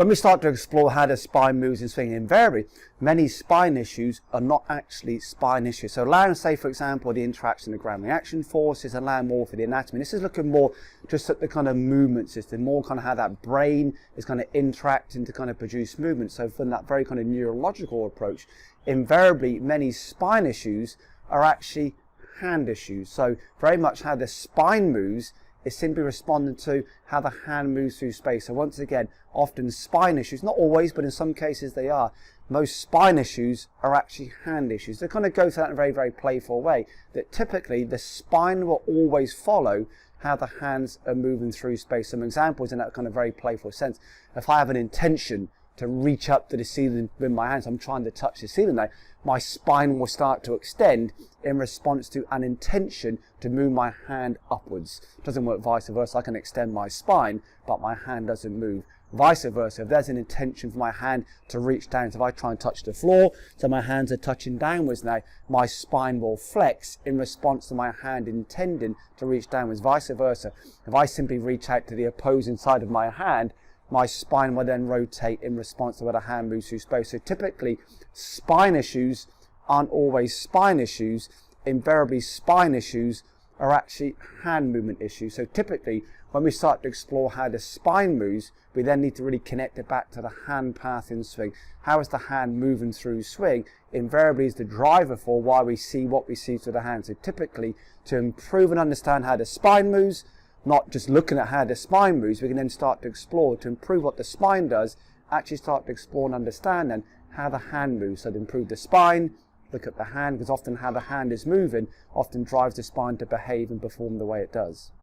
When we start to explore how the spine moves in swing invariably, many spine issues are not actually spine issues. So allowing, say for example, the interaction of ground reaction forces, allowing more for the anatomy. This is looking more just at the kind of movement system, more kind of how that brain is kind of interacting to kind of produce movement. So from that very kind of neurological approach, invariably many spine issues are actually hand issues. So very much how the spine moves is simply responding to how the hand moves through space. So once again, often spine issues, not always, but in some cases they are. Most spine issues are actually hand issues. They kind of go to that in a very, very playful way, that typically the spine will always follow how the hands are moving through space. Some examples in that kind of very playful sense. If I have an intention to reach up to the ceiling with my hands, I'm trying to touch the ceiling now, my spine will start to extend in response to an intention to move my hand upwards. It doesn't work vice versa. I can extend my spine, but my hand doesn't move. Vice versa, if there's an intention for my hand to reach down, so if I try and touch the floor, so my hands are touching downwards now, my spine will flex in response to my hand intending to reach downwards. Vice versa, if I simply reach out to the opposing side of my hand, my spine will then rotate in response to where the hand moves through space. So typically, spine issues aren't always spine issues. Invariably, spine issues are actually hand movement issues. So typically, when we start to explore how the spine moves, we then need to really connect it back to the hand path in swing. How is the hand moving through swing? Invariably is the driver for why we see what we see through the hand. So typically, to improve and understand how the spine moves, not just looking at how the spine moves, we can then start to explore to improve what the spine does, actually start to explore and understand then how the hand moves. So to improve the spine, look at the hand, because often how the hand is moving often drives the spine to behave and perform the way it does.